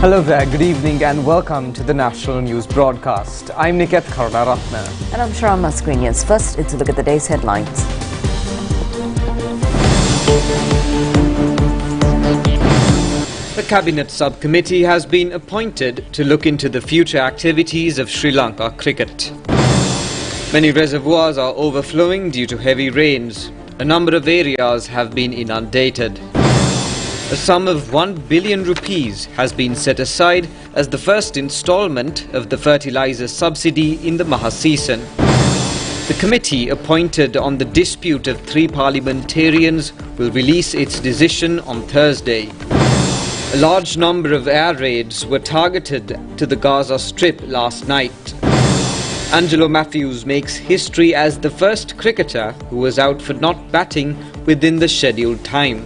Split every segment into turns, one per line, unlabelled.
Hello there, good evening and welcome to the National News Broadcast. I'm Niket Karunaratne.
And I'm Sharma Screeners. First, it's a look at the day's headlines.
The Cabinet Subcommittee has been appointed to look into the future activities of Sri Lanka cricket. Many reservoirs are overflowing due to heavy rains. A number of areas have been inundated. A sum of 1 billion rupees has been set aside as the first installment of the fertilizer subsidy in the Maha season. The committee appointed on the dispute of 3 parliamentarians will release its decision on Thursday. A large number of air raids were targeted to the Gaza Strip last night. Angelo Matthews makes history as the first cricketer who was out for not batting within the scheduled time.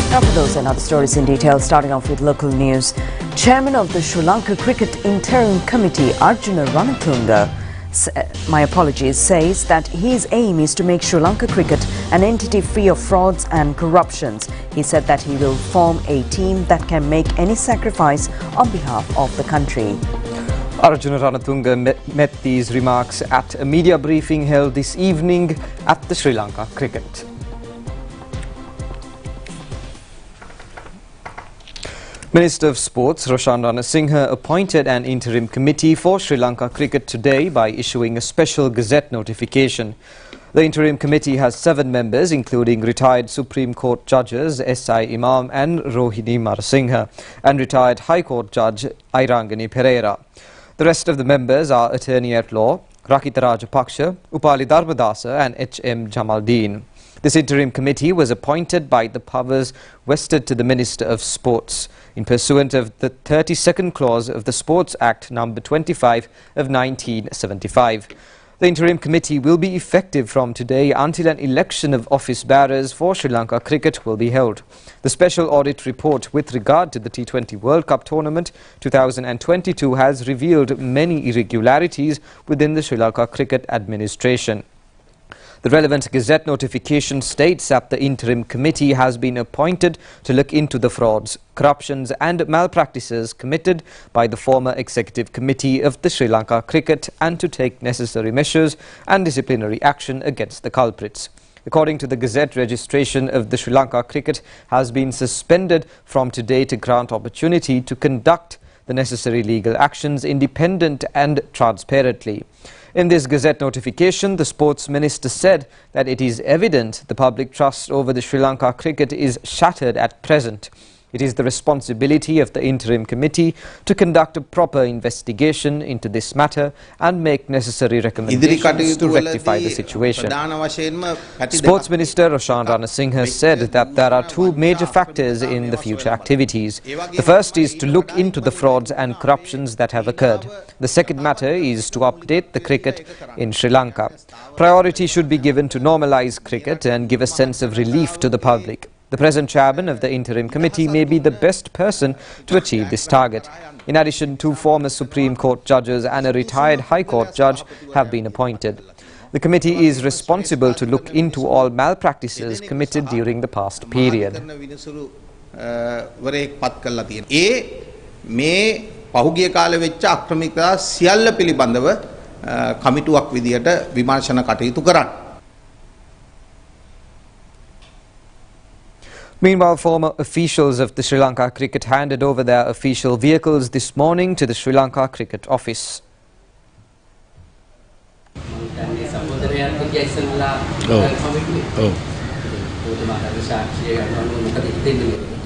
Now for those and other stories in detail, starting off with local news. Chairman of the Sri Lanka Cricket Interim Committee, Arjuna Ranatunga, says that his aim is to make Sri Lanka cricket an entity free of frauds and corruptions. He said that he will form a team that can make any sacrifice on behalf of the country.
Arjuna Ranatunga met these remarks at a media briefing held this evening at the Sri Lanka Cricket. Minister of Sports Roshan Ranasinghe appointed an interim committee for Sri Lanka cricket today by issuing a special Gazette notification. The interim committee has 7 members, including retired Supreme Court judges S.I. Imam and Rohini Marasinghe, and retired High Court Judge Airangani Pereira. The rest of the members are Attorney at Law Rakita Rajapaksha, Upali Dharmadasa and H.M. Jamaldeen. This interim committee was appointed by the powers vested to the Minister of Sports in pursuant of the 32nd clause of the Sports Act number 25 of 1975. The interim committee will be effective from today until an election of office bearers for Sri Lanka cricket will be held. The special audit report with regard to the T20 World Cup tournament 2022 has revealed many irregularities within the Sri Lanka cricket administration. The relevant Gazette notification states that the interim committee has been appointed to look into the frauds, corruptions and malpractices committed by the former executive committee of the Sri Lanka cricket and to take necessary measures and disciplinary action against the culprits. According to the Gazette, registration of the Sri Lanka cricket has been suspended from today to grant opportunity to conduct the necessary legal actions independent and transparently. In this Gazette notification, the Sports Minister said that it is evident the public trust over the Sri Lanka cricket is shattered at present. It is the responsibility of the interim committee to conduct a proper investigation into this matter and make necessary recommendations to rectify the situation. Sports Minister Roshan Ranasinghe said that there are 2 major factors in the future activities. The first is to look into the frauds and corruptions that have occurred. The second matter is to update the cricket in Sri Lanka. Priority should be given to normalize cricket and give a sense of relief to the public. The present chairman of the interim committee may be the best person to achieve this target. In addition, 2 former Supreme Court judges and a retired High Court judge have been appointed. The committee is responsible to look into all malpractices committed during the past period. Meanwhile, former officials of the Sri Lanka cricket handed over their official vehicles this morning to the Sri Lanka cricket office.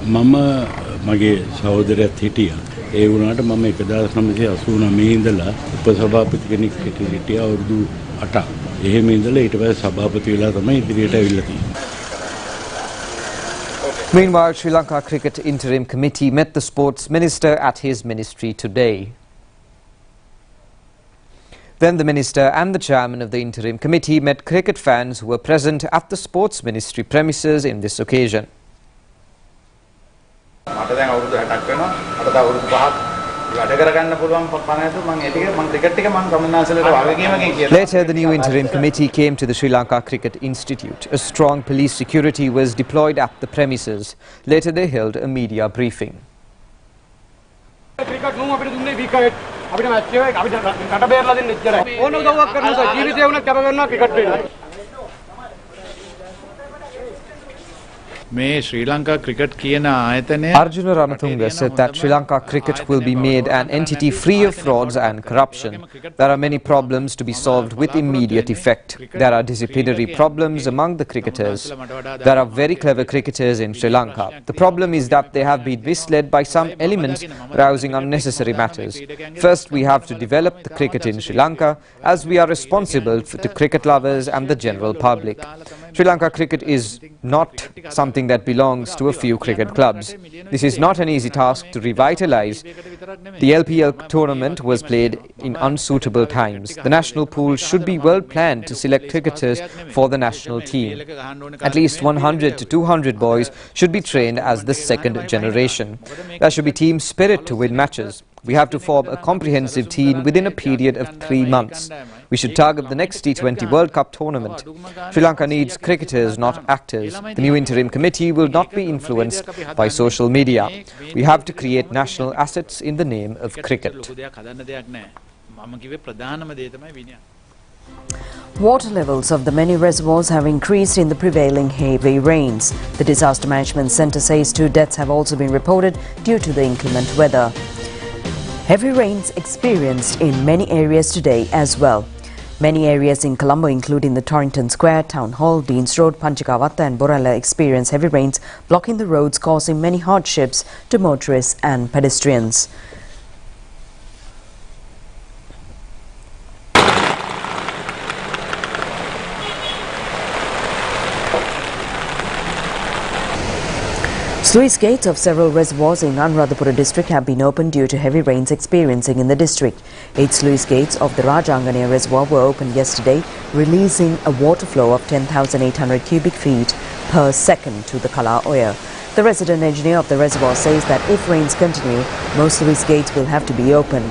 මම මගේ සහෝදරයත් හිටියා. ඒ වුණාට මම 1989 ඉඳලා උපසභාපති කෙනෙක් හිටියා අවුරුදු 8ක්. එහෙම ඉඳලා ඊට පස්සේ සභාපති වෙලා තමයි ඉදිරියට ඇවිල්ලා තියෙන්නේ.
Meanwhile, Sri Lanka Cricket Interim Committee met the Sports Minister at his ministry today. Then the Minister and the Chairman of the Interim Committee met cricket fans who were present at the Sports Ministry premises in this occasion. Later, the new interim committee came to the Sri Lanka Cricket Institute. A strong police security was deployed at the premises. Later, they held a media briefing.
Arjuna
Ranatunga said that Sri Lanka cricket will be made an entity free of frauds and corruption. There are many problems to be solved with immediate effect. There are disciplinary problems among the cricketers. There are very clever cricketers in Sri Lanka. The problem is that they have been misled by some elements rousing unnecessary matters. First, we have to develop the cricket in Sri Lanka, as we are responsible to cricket lovers and the general public. Sri Lanka cricket is not something that belongs to a few cricket clubs. This is not an easy task to revitalize. The LPL tournament was played in unsuitable times. The national pool should be well planned to select cricketers for the national team. At least 100 to 200 boys should be trained as the second generation. There should be team spirit to win matches. We have to form a comprehensive team within a period of 3 months. We should target the next T20 World Cup tournament. Sri Lanka needs cricketers, not actors. The new interim committee will not be influenced by social media. We have to create national assets in the name of cricket.
Water levels of the many reservoirs have increased in the prevailing heavy rains. The Disaster Management Centre says 2 deaths have also been reported due to the inclement weather. Heavy rains experienced in many areas today as well. Many areas in Colombo, including the Torrington Square, Town Hall, Deans Road, Panchikavatta and Borella, experienced heavy rains blocking the roads, causing many hardships to motorists and pedestrians. Sluice gates of several reservoirs in Anuradhapura district have been opened due to heavy rains experiencing in the district. 8 sluice gates of the Rajanganaya reservoir were opened yesterday, releasing a water flow of 10,800 cubic feet per second to the Kala Oya. The resident engineer of the reservoir says that if rains continue, most sluice gates will have to be opened.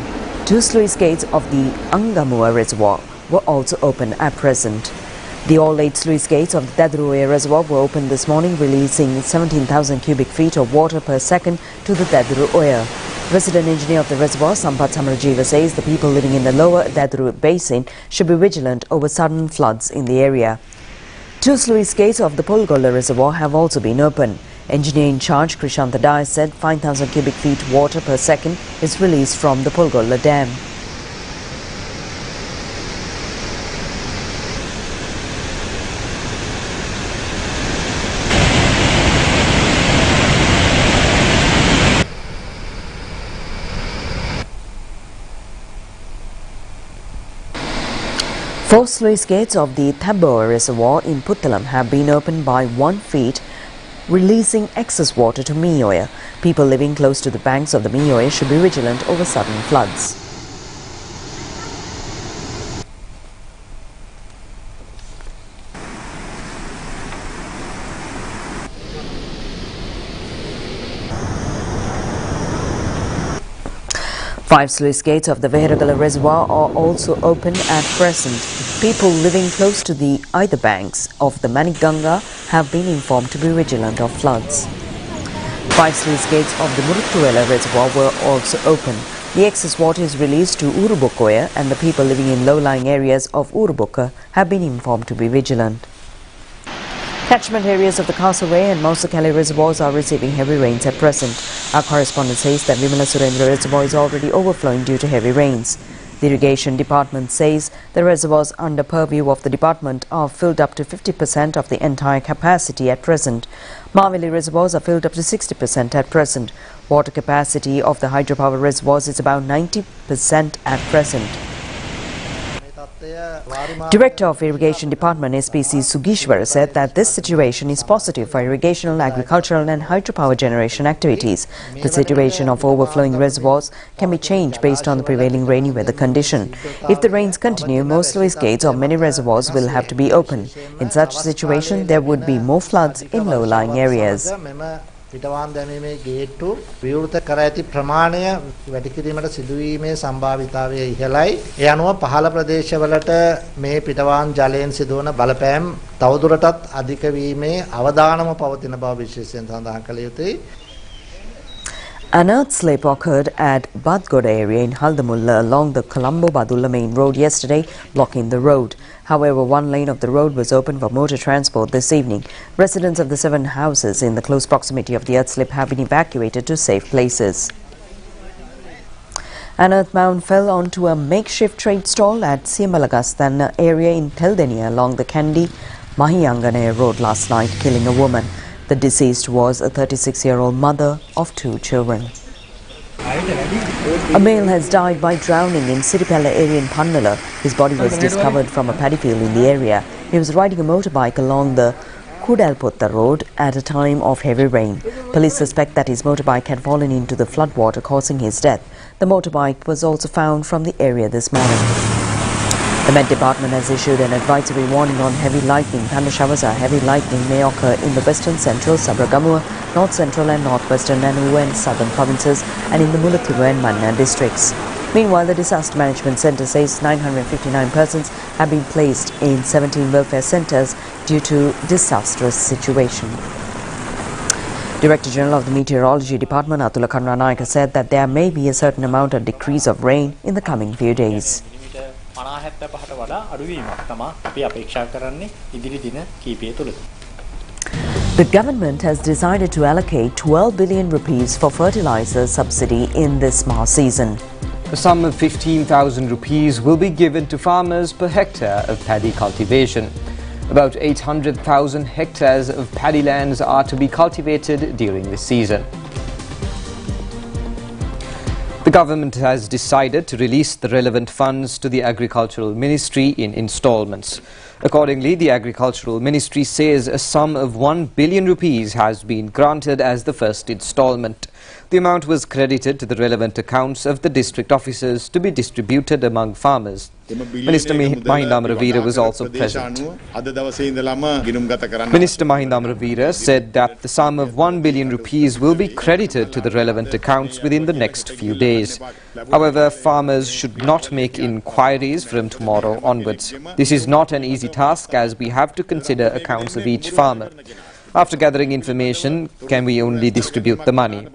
2 sluice gates of the Angamua reservoir were also open at present. The all 8 sluice gates of the Dadru reservoir were opened this morning, releasing 17,000 cubic feet of water per second to the Dadru Oya. Resident engineer of the reservoir, Sampath Samarajiva, says the people living in the lower Dadru basin should be vigilant over sudden floods in the area. 2 sluice gates of the Pulgola reservoir have also been opened. Engineer in charge Krishanta Dai said 5,000 cubic feet water per second is released from the Pulgola dam. Four sluice gates of the Thabboa reservoir in Puttalam have been opened by 1 feet, releasing excess water to Mioya. People living close to the banks of the Mioya should be vigilant over sudden floods. Five sluice gates of the Veheragala reservoir are also open at present. People living close to the either banks of the Maniganga have been informed to be vigilant of floods. 5 sluice gates of the Muruttuwela reservoir were also open. The excess water is released to Urubokoya, and the people living in low-lying areas of Uruboka have been informed to be vigilant. Catchment areas of the Castleway and Mausakali reservoirs are receiving heavy rains at present. Our correspondent says that Vimala Surendra reservoir is already overflowing due to heavy rains. The irrigation department says the reservoirs under purview of the department are filled up to 50% of the entire capacity at present. Mavili reservoirs are filled up to 60% at present. Water capacity of the hydropower reservoirs is about 90% at present. Director of Irrigation Department SPC Sugishwara said that this situation is positive for irrigational, agricultural and hydropower generation activities. The situation of overflowing reservoirs can be changed based on the prevailing rainy weather condition. If the rains continue, most sluice gates of many reservoirs will have to be opened. In such situation, there would be more floods in low-lying areas.
පිටවාන් දැමීමේ ගේට්ටු විවෘත කර ඇති ප්‍රමාණය වැඩි කිරීමට සිදුවීමේ සම්භාවිතාවය ඉහළයි. ඒ අනුව පහළ ප්‍රදේශවලට මේ පිටවාන් ජලයෙන් සිදුවන බලපෑම් තවදුරටත් අධික වීමේ අවදානම පවතින බව විශේෂයෙන් සඳහන් කළ යුතුයි.
An earth slip occurred at Badgoda area in Haldamulla along the Colombo-Badulla main road yesterday, blocking the road. However, one lane of the road was open for motor transport this evening. Residents of the 7 houses in the close proximity of the earth slip have been evacuated to safe places. An earth mound fell onto a makeshift trade stall at Siamalagastan area in Teldenia along the Kandy Mahiyangane road last night, killing a woman. The deceased was a 36-year-old mother of 2 children. A male has died by drowning in Siripella area in Pannala. His body was discovered from a paddy field in the area. He was riding a motorbike along the Kudalputta road at a time of heavy rain. Police suspect that his motorbike had fallen into the floodwater, causing his death. The motorbike was also found from the area this morning. The Met Department has issued an advisory warning on heavy lightning. Thunder showers or heavy lightning may occur in the western, central, Sabragamua, north central and northwestern Nanu and southern provinces and in the Mullathuru and Manna districts. Meanwhile, the Disaster Management Centre says 959 persons have been placed in 17 welfare centres due to disastrous situation. Director General of the Meteorology Department, Atula Kanranayaka, said that there may be a certain amount of decrease of rain in the coming few days. The government has decided to allocate 12 billion rupees for fertilizer subsidy in this March season.
A sum of 15,000 rupees will be given to farmers per hectare of paddy cultivation. About 800,000 hectares of paddy lands are to be cultivated during this season. The government has decided to release the relevant funds to the Agricultural Ministry in installments. Accordingly, the Agricultural Ministry says a sum of 1 billion rupees has been granted as the first installment. The amount was credited to the relevant accounts of the district officers to be distributed among farmers. Minister Mahinda Amaravira was also present. Minister Mahinda Amaravira said that the sum of 1 billion rupees will be credited to the relevant accounts within the next few days. However, farmers should not make inquiries from tomorrow onwards. This is not an easy task as we have to consider accounts of each farmer. After gathering information, can we only distribute the money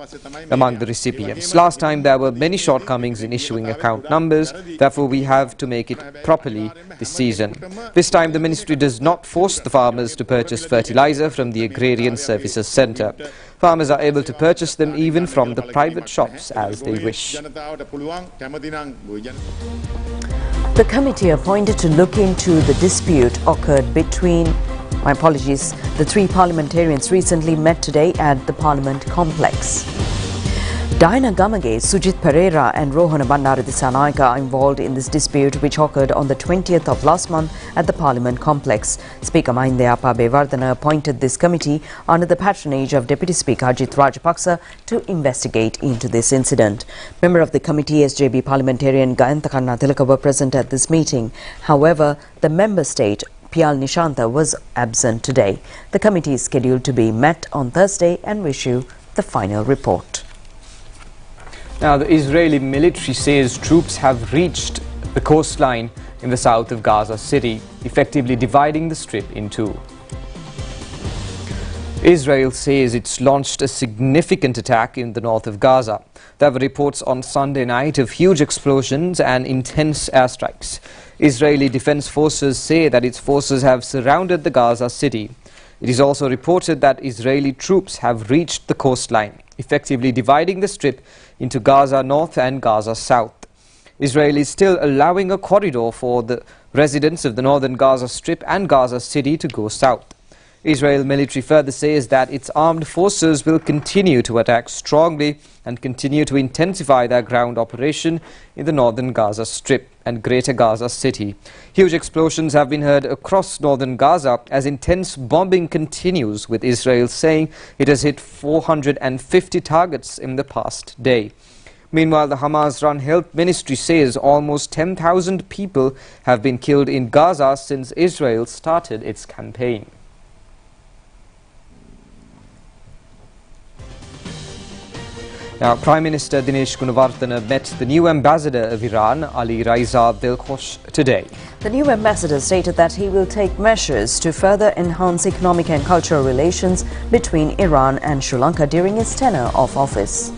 among the recipients? Last time there were many shortcomings in issuing account numbers, therefore we have to make it properly this season. This time the ministry does not force the farmers to purchase fertilizer from the Agrarian Services Centre. Farmers are able to purchase them even from the private shops as they wish.
The committee appointed to look into the dispute occurred between the 3 parliamentarians recently met today at the Parliament complex. Diana Gamage, Sujit Pereira and Rohana Bandara Dissanayaka are involved in this dispute which occurred on the 20th of last month at the Parliament complex. Speaker Mahindayappa Bewardena appointed this committee under the patronage of Deputy Speaker Ajit Rajapaksa to investigate into this incident. Member of the committee, SJB parliamentarian Gayantakanna Tilaka were present at this meeting. However, the member state Piyal Nishanta was absent today. The committee is scheduled to be met on Thursday and will issue the final report.
Now, the Israeli military says troops have reached the coastline in the south of Gaza City, effectively dividing the strip in two. Israel says it's launched a significant attack in the north of Gaza. There were reports on Sunday night of huge explosions and intense airstrikes. Israeli Defense Forces say that its forces have surrounded the Gaza city. It is also reported that Israeli troops have reached the coastline, effectively dividing the strip into Gaza North and Gaza South. Israel is still allowing a corridor for the residents of the northern Gaza Strip and Gaza City to go south. Israel military further says that its armed forces will continue to attack strongly and continue to intensify their ground operation in the northern Gaza Strip and Greater Gaza City. Huge explosions have been heard across northern Gaza as intense bombing continues, with Israel saying it has hit 450 targets in the past day. Meanwhile, the Hamas-run health ministry says almost 10,000 people have been killed in Gaza since Israel started its campaign. Now, Prime Minister Dinesh Gunawardena met the new ambassador of Iran, Ali Raiza Belkhosh, today.
The new ambassador stated that he will take measures to further enhance economic and cultural relations between Iran and Sri Lanka during his tenure of office.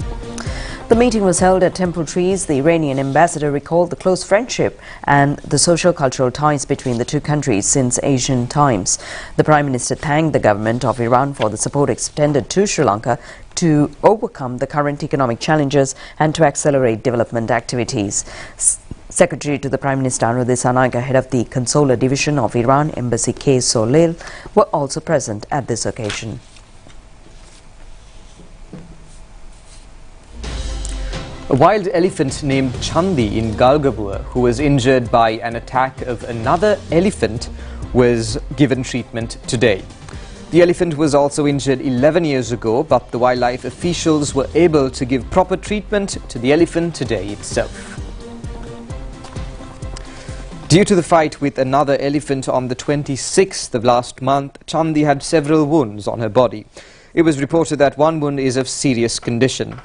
The meeting was held at Temple Trees. The Iranian ambassador recalled the close friendship and the social-cultural ties between the two countries since Asian times. The Prime Minister thanked the government of Iran for the support extended to Sri Lanka to overcome the current economic challenges and to accelerate development activities. Secretary to the Prime Minister Anurud Dissanayake, head of the Consular Division of Iran Embassy K. Solil, were also present at this occasion.
A wild elephant named Chandi in Galgapur, who was injured by an attack of another elephant, was given treatment today. The elephant was also injured 11 years ago, but the wildlife officials were able to give proper treatment to the elephant today itself. Due to the fight with another elephant on the 26th of last month, Chandi had several wounds on her body. It was reported that one wound is of serious condition.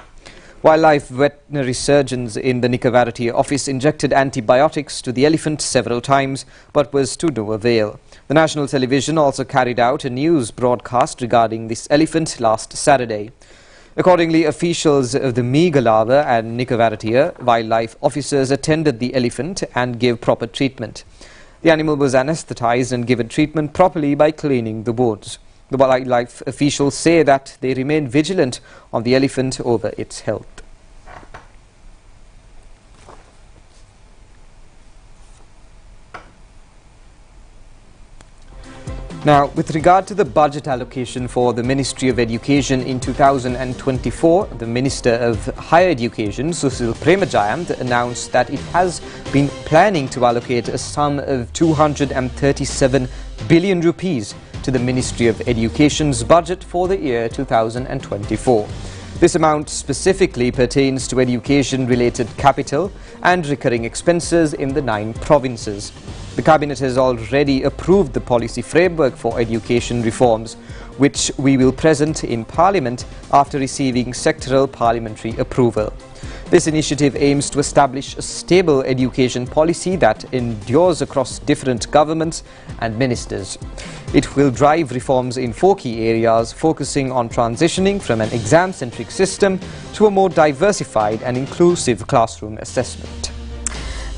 Wildlife veterinary surgeons in the Nicovarity office injected antibiotics to the elephant several times, but was to no avail. The national television also carried out a news broadcast regarding this elephant last Saturday. Accordingly, officials of the Megalava and Nicovarity wildlife officers attended the elephant and gave proper treatment. The animal was anesthetized and given treatment properly by cleaning the wounds. The wildlife officials say that they remain vigilant on the elephant over its health. Now, with regard to the budget allocation for the Ministry of Education in 2024, the Minister of Higher Education, Susil Premajayant, announced that it has been planning to allocate a sum of 237 billion rupees to the Ministry of Education's budget for the year 2024. This amount specifically pertains to education-related capital and recurring expenses in the 9 provinces. The Cabinet has already approved the policy framework for education reforms, which we will present in Parliament after receiving sectoral parliamentary approval. This initiative aims to establish a stable education policy that endures across different governments and ministers. It will drive reforms in 4 key areas, focusing on transitioning from an exam-centric system to a more diversified and inclusive classroom assessment.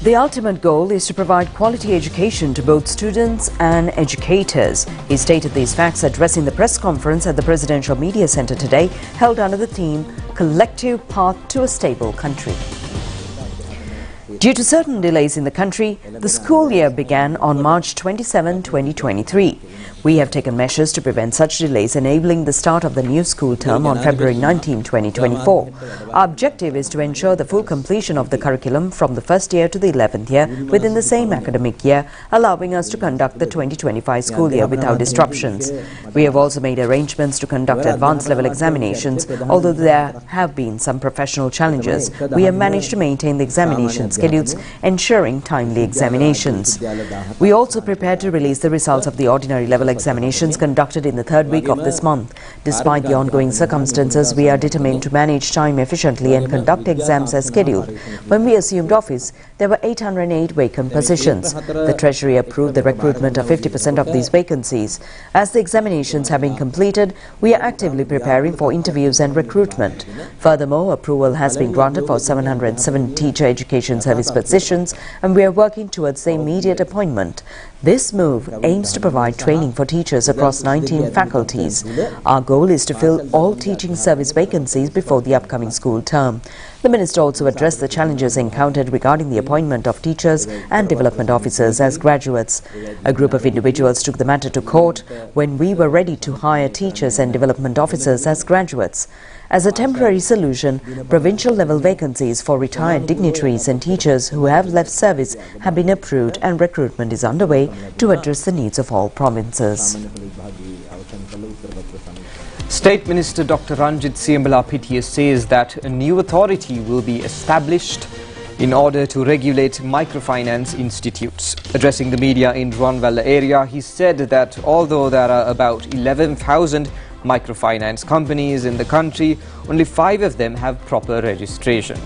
The ultimate goal is to provide quality education to both students and educators. He stated these facts addressing the press conference at the Presidential Media Centre today, held under the theme Collective Path to a Stable Country. Due to certain delays in the country, the school year began on March 27, 2023. We have taken measures to prevent such delays, enabling the start of the new school term on February 19, 2024. Our objective is to ensure the full completion of the curriculum from the first year to the 11th year within the same academic year, allowing us to conduct the 2025 school year without disruptions. We have also made arrangements to conduct advanced level examinations. Although there have been some professional challenges, we have managed to maintain the examination schedules, ensuring timely examinations. We also prepared to release the results of the ordinary level examinations conducted in the 3rd week of this month. Despite the ongoing circumstances, we are determined to manage time efficiently and conduct exams as scheduled. When we assumed office, there were 808 vacant positions. The Treasury approved the recruitment of 50% of these vacancies. As the examinations have been completed, we are actively preparing for interviews and recruitment. Furthermore, approval has been granted for 707 teacher education service positions, and we are working towards the immediate appointment. This move aims to provide training for teachers across 19 faculties. Our goal is to fill all teaching service vacancies before the upcoming school term. The Minister also addressed the challenges encountered regarding the appointment of teachers and development officers as graduates. A group of individuals took the matter to court when we were ready to hire teachers and development officers as graduates. As a temporary solution, provincial-level vacancies for retired dignitaries and teachers who have left service have been approved, and recruitment is underway to address the needs of all provinces.
State Minister Dr. Ranjit Siambala Pithiya says that a new authority will be established in order to regulate microfinance institutes. Addressing the media in Ruanvalla area, he said that although there are about 11,000 microfinance companies in the country. Only 5 of them have proper registration.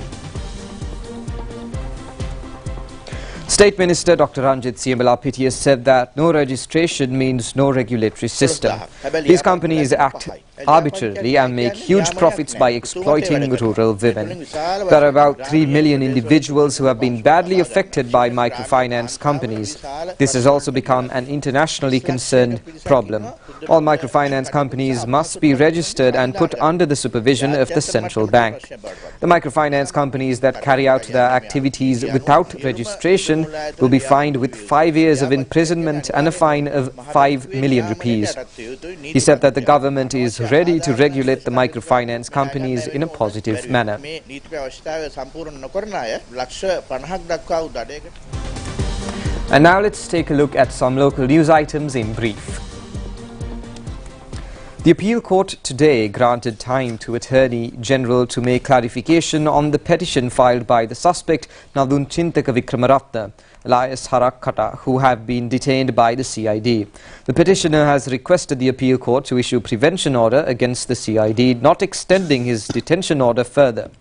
State Minister Dr. Ranjit Siyamalapitiya said that no registration means no regulatory system. These companies act arbitrarily and make huge profits by exploiting rural women. There are about 3 million individuals who have been badly affected by microfinance companies. This has also become an internationally concerned problem. All microfinance companies must be registered and put under the supervision of the central bank. The microfinance companies that carry out their activities without registration will be fined with 5 years of imprisonment and a fine of 5 million rupees. He said that the government is ready to regulate the microfinance companies in a positive manner. And now let's take a look at some local news items in brief. The appeal court today granted time to Attorney General to make clarification on the petition filed by the suspect Nadun Chintaka Vikramaratna, alias Harak Kata, who have been detained by the CID. The petitioner has requested the appeal court to issue prevention order against the CID, not extending his detention order further.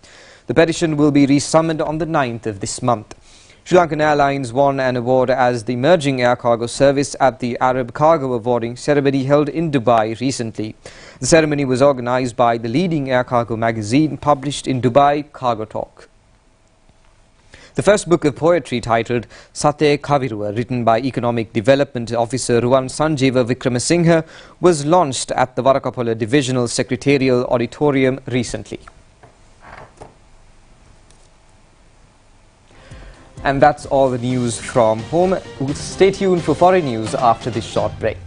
The petition will be resummoned on the 9th of this month. Sri Lankan Airlines won an award as the emerging air cargo service at the Arab Cargo Awarding ceremony held in Dubai recently. The ceremony was organized by the leading air cargo magazine published in Dubai, Cargo Talk. The first book of poetry titled Sate Kavirua, written by Economic Development Officer Ruwan Sanjeeva Vikramasinghe, was launched at the Varakapola Divisional Secretarial Auditorium recently. And that's all the news from home. Stay tuned for foreign news after this short break.